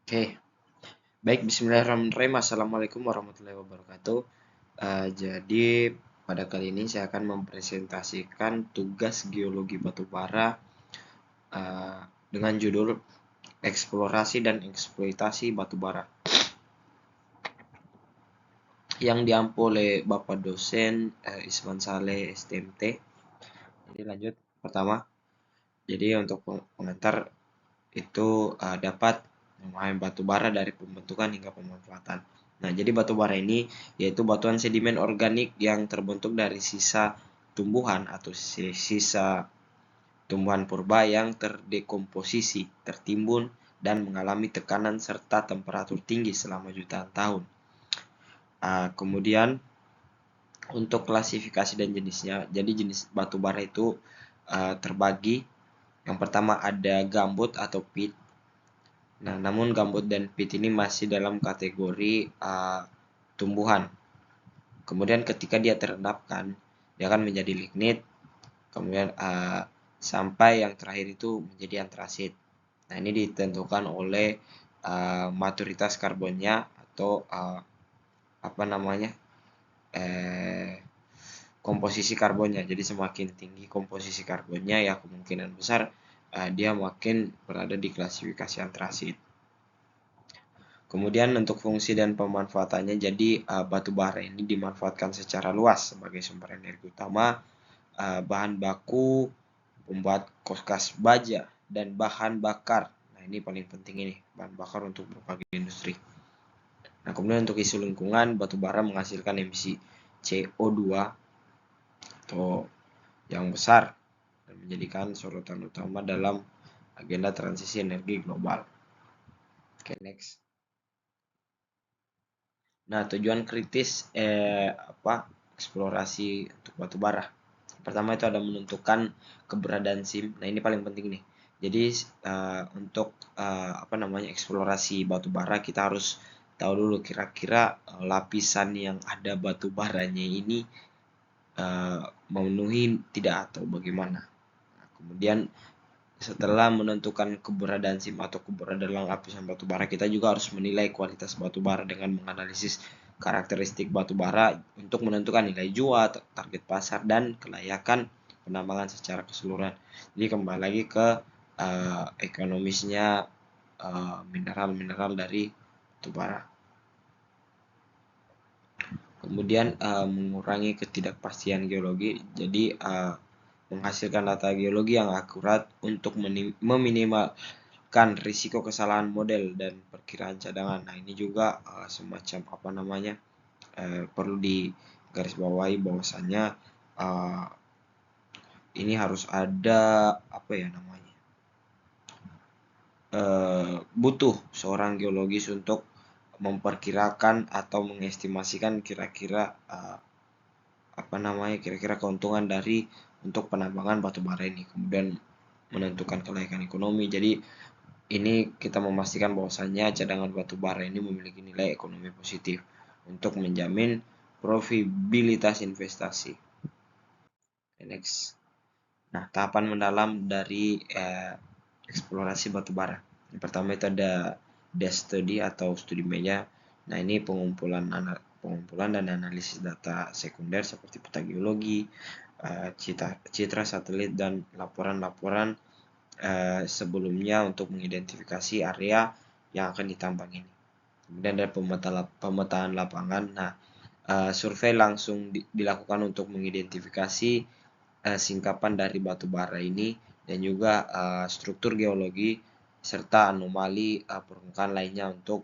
Oke, baik. Bismillahirrahmanirrahim. Assalamualaikum warahmatullahi wabarakatuh. Jadi pada kali ini saya akan mempresentasikan tugas geologi batubara uh, dengan judul eksplorasi dan eksploitasi batubara yang diampu oleh Bapak dosen Isman Saleh STMT. Jadi lanjut pertama. Jadi untuk pengantar itu dapat memahami batu bara dari pembentukan hingga pemanfaatan. Nah, jadi batu bara ini yaitu batuan sedimen organik yang terbentuk dari sisa tumbuhan atau sisa tumbuhan purba yang terdekomposisi, tertimbun, dan mengalami tekanan serta temperatur tinggi selama jutaan tahun. Kemudian untuk klasifikasi dan jenisnya, jadi jenis batu bara itu terbagi. Yang pertama ada gambut atau pit. Nah, namun gambut dan pit ini masih dalam kategori tumbuhan. Kemudian ketika dia terendapkan, dia akan menjadi lignit. Kemudian sampai yang terakhir itu menjadi antrasit. Nah, ini ditentukan oleh maturitas karbonnya atau apa namanya komposisi karbonnya. Jadi semakin tinggi komposisi karbonnya, ya kemungkinan besar dia makin berada di klasifikasi antrasit. Kemudian untuk fungsi dan pemanfaatannya, jadi batu bara ini dimanfaatkan secara luas sebagai sumber energi utama, bahan baku, pembuat kulkas baja, dan bahan bakar. Nah, ini paling penting ini, bahan bakar untuk berbagai industri. Nah, kemudian untuk isu lingkungan, batu bara menghasilkan emisi CO2 atau yang besar dan menjadikan sorotan utama dalam agenda transisi energi global. Oke, next. Nah, tujuan kritis eksplorasi untuk batu bara. Pertama itu ada menentukan keberadaan SIM. Nah, ini paling penting nih. Jadi untuk eksplorasi batu bara, kita harus tahu dulu kira-kira lapisan yang ada batu baranya ini memenuhi tidak atau bagaimana. Nah, kemudian setelah menentukan keberadaan SIM atau keberadaan lapisan batu bara, kita juga harus menilai kualitas batu bara dengan menganalisis karakteristik batu bara untuk menentukan nilai jual, target pasar, dan kelayakan penambangan secara keseluruhan. Jadi kembali lagi ke ekonomisnya mineral-mineral dari batu bara. Kemudian mengurangi ketidakpastian geologi. Jadi menghasilkan data geologi yang akurat untuk meminimalkan risiko kesalahan model dan perkiraan cadangan. Nah, ini juga semacam perlu digarisbawahi bahwasannya ini harus ada butuh seorang geologis untuk memperkirakan atau mengestimasikan kira-kira keuntungan dari untuk penambangan batu bara ini, kemudian menentukan kelayakan ekonomi. Jadi ini kita memastikan bahwasannya cadangan batu bara ini memiliki nilai ekonomi positif untuk menjamin profitabilitas investasi. Next. Nah, tahapan mendalam dari eksplorasi batu bara. Yang pertama itu ada desk study atau studi meja. Nah, ini pengumpulan dan analisis data sekunder seperti peta geologi, citra satelit, dan laporan-laporan sebelumnya untuk mengidentifikasi area yang akan ditambang ini. Kemudian ada pemetaan lapangan. Nah, survei langsung dilakukan untuk mengidentifikasi singkapan dari batu bara ini dan juga struktur geologi serta anomali permukaan lainnya untuk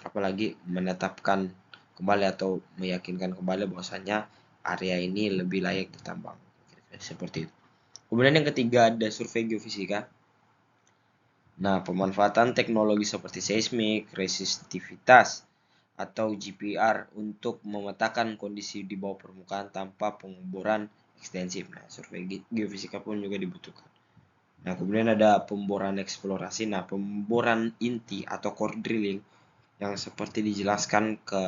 apalagi menetapkan kembali atau meyakinkan kembali bahwasannya area ini lebih layak ditambang. Seperti itu. Kemudian yang ketiga ada survei geofisika. Nah, pemanfaatan teknologi seperti seismik, resistivitas, atau GPR untuk memetakan kondisi di bawah permukaan tanpa pengeboran ekstensif. Nah, survei geofisika pun juga dibutuhkan. Nah, kemudian ada pemboran eksplorasi. Nah, pemboran inti atau core drilling yang seperti dijelaskan ke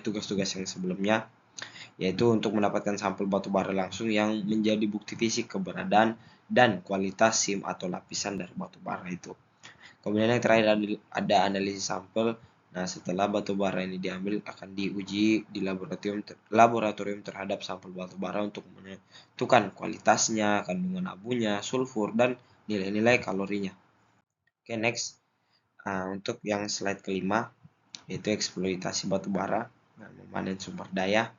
tugas-tugas yang sebelumnya, yaitu untuk mendapatkan sampel batu bara langsung yang menjadi bukti fisik keberadaan dan kualitas SIM atau lapisan dari batu bara itu. Kemudian yang terakhir ada analisis sampel. Nah, setelah batu bara ini diambil akan diuji di laboratorium terhadap sampel batu bara untuk menentukan kualitasnya, kandungan abunya, sulfur, dan nilai-nilai kalorinya. Oke, next. Untuk yang slide kelima, yaitu eksploitasi batu bara dan memanen sumber daya.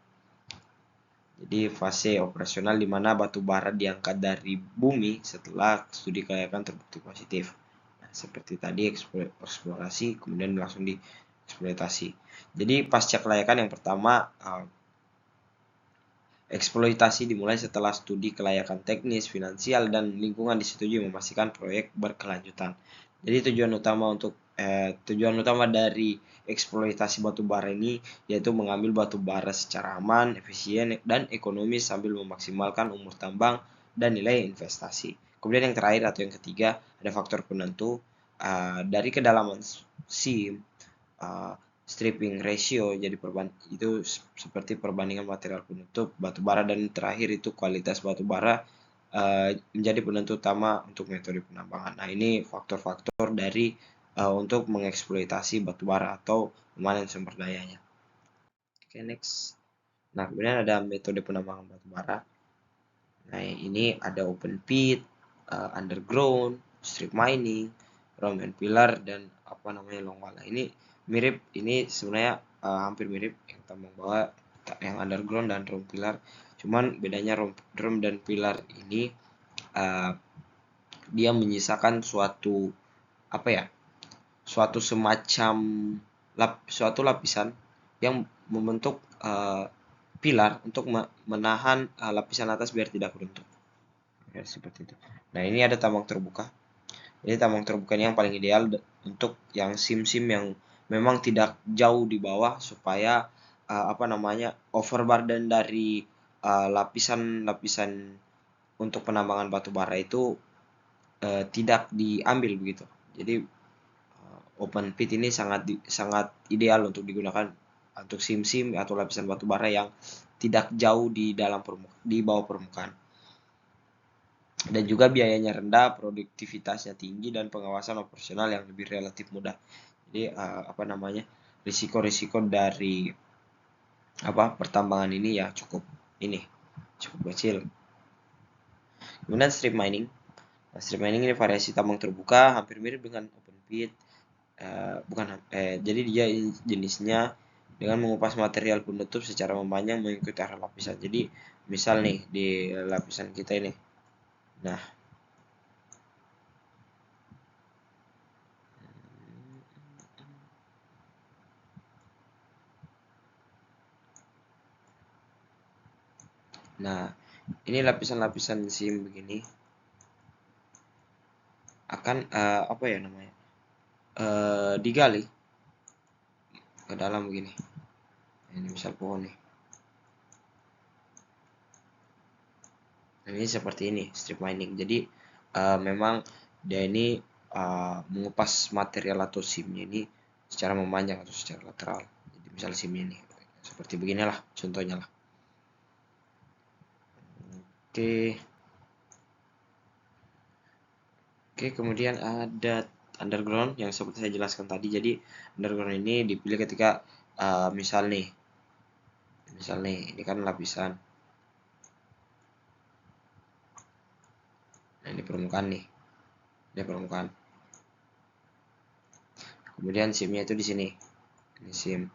Jadi fase operasional di mana batu bara diangkat dari bumi setelah studi kelayakan terbukti positif. Nah, seperti tadi eksplorasi, kemudian langsung dieksploitasi. Jadi pasca kelayakan yang pertama, eksploitasi dimulai setelah studi kelayakan teknis, finansial, dan lingkungan disetujui memastikan proyek berkelanjutan. Jadi tujuan utama dari eksploitasi batu bara ini yaitu mengambil batu bara secara aman, efisien, dan ekonomis sambil memaksimalkan umur tambang dan nilai investasi. Kemudian yang terakhir atau yang ketiga ada faktor penentu dari kedalaman SIM, stripping ratio, jadi itu seperti perbandingan material penutup batu bara, dan terakhir itu kualitas batu bara menjadi penentu utama untuk metode penambangan. Nah, ini faktor-faktor dari untuk mengeksploitasi batu bara atau memanen sumber dayanya. Oke, next. Nah, kemudian ada metode penambangan batu bara. Nah, ini ada open pit, underground, strip mining, roam and pillar, dan long wall. Ini mirip, ini sebenarnya hampir mirip yang tambang bawah, yang underground dan roam pillar. Cuman bedanya roam dan pillar ini dia menyisakan suatu semacam suatu lapisan yang membentuk pilar untuk menahan lapisan atas biar tidak runtuh. Ya, seperti itu. Nah, ini ada tambang terbuka. Ini tambang terbuka ini yang paling ideal untuk yang sim-sim yang memang tidak jauh di bawah, supaya overburden dari lapisan-lapisan untuk penambangan batu bara itu tidak diambil begitu. Jadi open pit ini sangat ideal untuk digunakan untuk sim-sim atau lapisan batu bara yang tidak jauh di bawah permukaan. Dan juga biayanya rendah, produktivitasnya tinggi, dan pengawasan operasional yang lebih relatif mudah. Jadi risiko-risiko dari pertambangan ini ya cukup kecil. Kemudian strip mining. Nah, strip mining ini variasi tambang terbuka, hampir mirip dengan open pit. Jadi dia jenisnya dengan mengupas material penutup secara memanjang mengikuti arah lapisan. Jadi misal nih di lapisan kita ini, nah ini lapisan-lapisan sim begini akan digali ke dalam begini. Ini misal pohon nih. Ini seperti ini strip mining. Jadi memang dia ini mengupas material atau simnya ini secara memanjang atau secara lateral. Jadi misal simnya ini seperti beginilah contohnya lah. Oke, kemudian ada underground yang seperti saya jelaskan tadi. Jadi underground ini dipilih ketika misal nih ini kan lapisan. Nah, ini permukaan nih. Ini permukaan. Kemudian simnya itu di sini. Ini sim.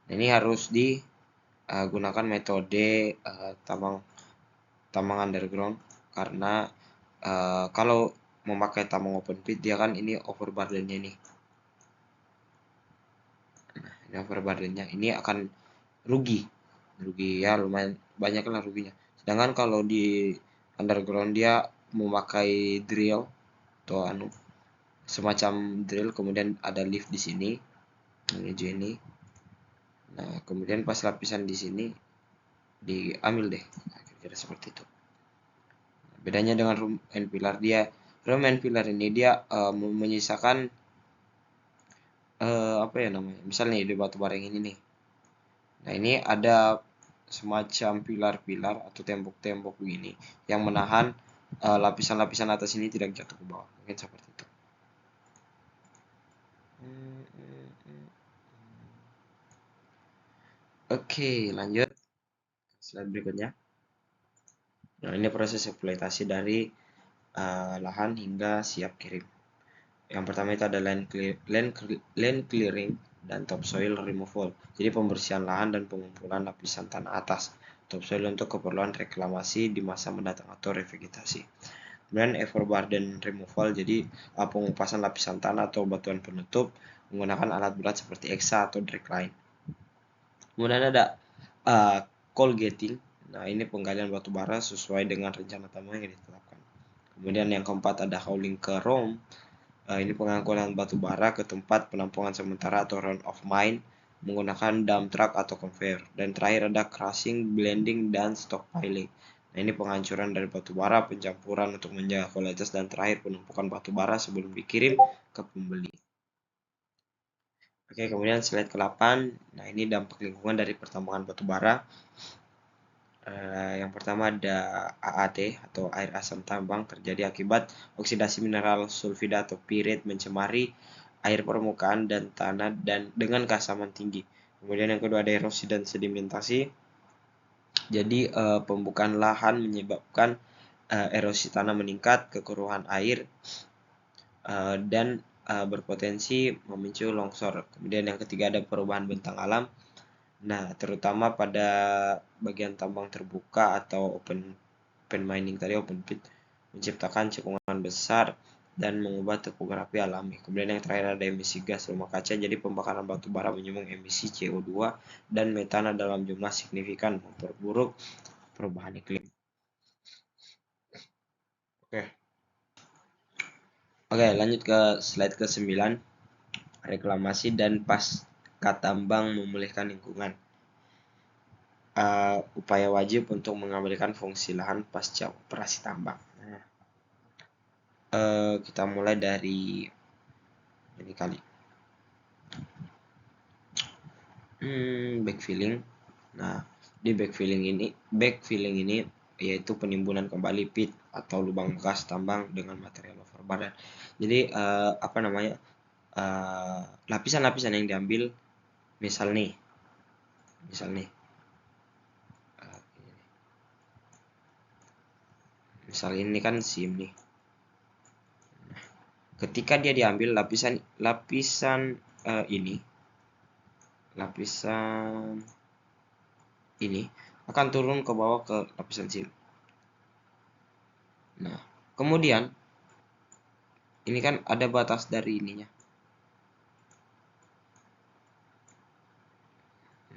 Nah, ini harus digunakan metode tambang underground, karena kalau memakai tambang open pit dia kan ini overburdennya nih. Nah, ini overburdennya ini akan rugi ya, lumayan banyak lah ruginya. Sedangkan kalau di underground dia memakai drill atau semacam drill, kemudian ada lift di sini, menuju ini. Nah, kemudian pas lapisan di sini diambil deh, kira-kira seperti itu. Bedanya dengan room and pillar, room and pillar ini dia menyisakan misalnya di batu bara yang ini nih. Nah, ini ada semacam pilar-pilar atau tembok-tembok begini yang menahan lapisan-lapisan atas ini tidak jatuh ke bawah. Mungkin seperti itu. Oke, lanjut slide berikutnya. Nah, ini proses eksploitasi dari lahan hingga siap kirim. Yang pertama itu ada land clearing dan topsoil removal. Jadi pembersihan lahan dan pengumpulan lapisan tanah atas. Topsoil untuk keperluan reklamasi di masa mendatang atau revegetasi. Kemudian overburden removal, jadi pengupasan lapisan tanah atau batuan penutup menggunakan alat berat seperti eksa atau dragline. Kemudian ada coal getting. Nah, ini penggalian batu bara sesuai dengan rencana tambang yang ditetapkan. Kemudian yang keempat ada hauling ke ROM. Ini pengangkutan batu bara ke tempat penampungan sementara atau run of mine menggunakan dump truck atau conveyor. Dan terakhir ada crushing, blending, dan stockpiling. Nah, ini penghancuran dari batu bara, pencampuran untuk menjaga kualitas, dan terakhir penumpukan batu bara sebelum dikirim ke pembeli. Oke, kemudian slide ke-8. Nah, ini dampak lingkungan dari pertambangan batu bara. Yang pertama ada AAT atau air asam tambang terjadi akibat oksidasi mineral sulfida atau pirate mencemari air permukaan dan tanah dan dengan keasaman tinggi. Kemudian yang kedua ada erosi dan sedimentasi. Jadi pembukaan lahan menyebabkan erosi tanah meningkat, kekeruhan air dan berpotensi memicu longsor. Kemudian yang ketiga ada perubahan bentang alam. Nah, terutama pada bagian tambang terbuka atau open mining tadi, open pit, menciptakan cekungan besar dan mengubah topografi alami. Kemudian yang terakhir ada emisi gas rumah kaca. Jadi pembakaran batu bara menyumbang emisi CO2 dan metana dalam jumlah signifikan, memperburuk perubahan iklim. Oke, lanjut ke slide ke-9. Reklamasi dan pasca tambang memulihkan lingkungan. Upaya wajib untuk mengembalikan fungsi lahan pasca operasi tambang. Kita mulai dari ini kali. Backfilling. Nah, di backfilling ini yaitu penimbunan kembali pit atau lubang bekas tambang dengan material overburden. Jadi lapisan-lapisan yang diambil, misal nih misal ini kan SIM nih. Ketika dia diambil lapisan ini akan turun ke bawah ke lapisan SIM. Nah, kemudian ini kan ada batas dari ininya.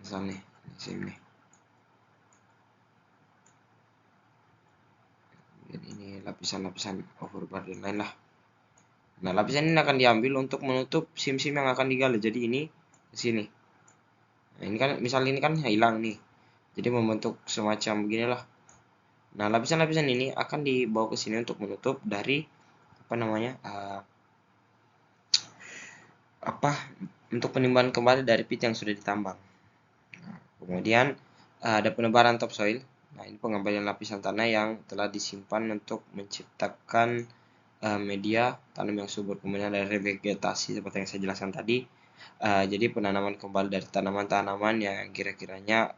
Misalnya SIM nih. Dan ini lapisan-lapisan overburden lain lah. Nah, lapisan ini akan diambil untuk menutup SIM-SIM yang akan digali. Jadi ini ke sini. Nah, ini kan misal ini kan hilang nih. Jadi membentuk semacam beginilah. Nah, lapisan-lapisan ini akan dibawa ke sini untuk menutup dari untuk penimbunan kembali dari pit yang sudah ditambang. Nah, kemudian ada penebaran topsoil. Nah, ini pengembalian lapisan tanah yang telah disimpan untuk menciptakan media tanam yang subur. Kemudian ada revegetasi seperti yang saya jelaskan tadi. Jadi penanaman kembali dari tanaman-tanaman yang kira-kiranya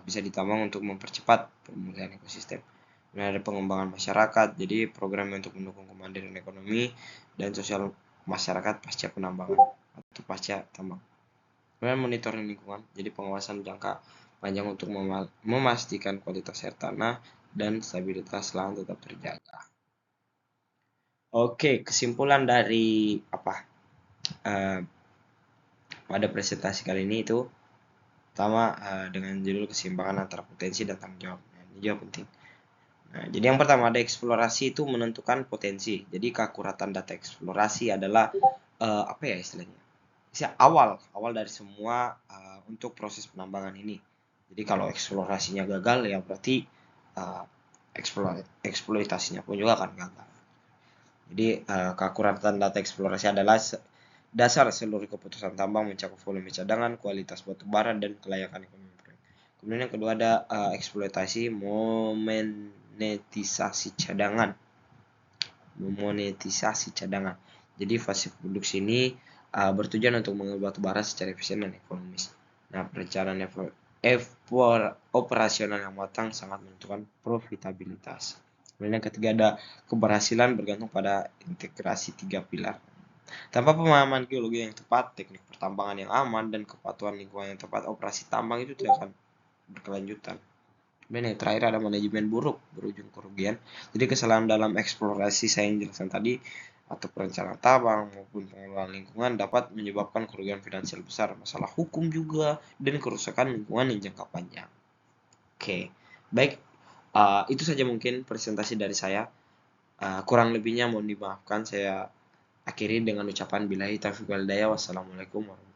bisa ditambang untuk mempercepat pemulihan ekosistem. Kemudian ada pengembangan masyarakat, jadi program untuk mendukung kemandirian ekonomi dan sosial masyarakat pasca penambangan atau pasca tambang. Kemudian monitoring lingkungan, jadi pengawasan jangka panjang untuk memastikan kualitas air tanah dan stabilitas lahan tetap terjaga. Oke, kesimpulan dari pada presentasi kali ini itu pertama dengan judul keseimbangan antara potensi dan tanggung jawab. Nah, ini juga penting. Nah, jadi yang pertama ada eksplorasi itu menentukan potensi. Jadi keakuratan data eksplorasi adalah istilahnya? Awal dari semua untuk proses penambangan ini. Jadi kalau eksplorasinya gagal ya berarti eksploitasinya pun juga akan gagal. Jadi keakuratan data eksplorasi adalah dasar seluruh keputusan tambang mencakup volume cadangan, kualitas batu bara, dan kelayakan ekonomi. Kemudian yang kedua ada eksploitasi monetisasi cadangan. memonetisasi cadangan. Jadi fase produksi ini bertujuan untuk mengolah batu bara secara efisien dan ekonomis. Nah, perencanaan operasional yang matang sangat menentukan profitabilitas. Kemudian yang ketiga ada keberhasilan bergantung pada integrasi 3 pilar. Tanpa pemahaman geologi yang tepat, teknik pertambangan yang aman, dan kepatuhan lingkungan yang tepat, operasi tambang itu tidak akan berkelanjutan. Dan yang terakhir ada manajemen buruk berujung kerugian. Jadi kesalahan dalam eksplorasi saya yang jelaskan tadi atau perencanaan tambang maupun pengelolaan lingkungan dapat menyebabkan kerugian finansial besar, masalah hukum juga, dan kerusakan lingkungan yang jangka panjang. Oke, baik, itu saja mungkin presentasi dari saya. Kurang lebihnya mohon dimaafkan. Saya akhiri dengan ucapan billahi taufiq wal hidayah. Wassalamualaikum warahmatullahi wabarakatuh.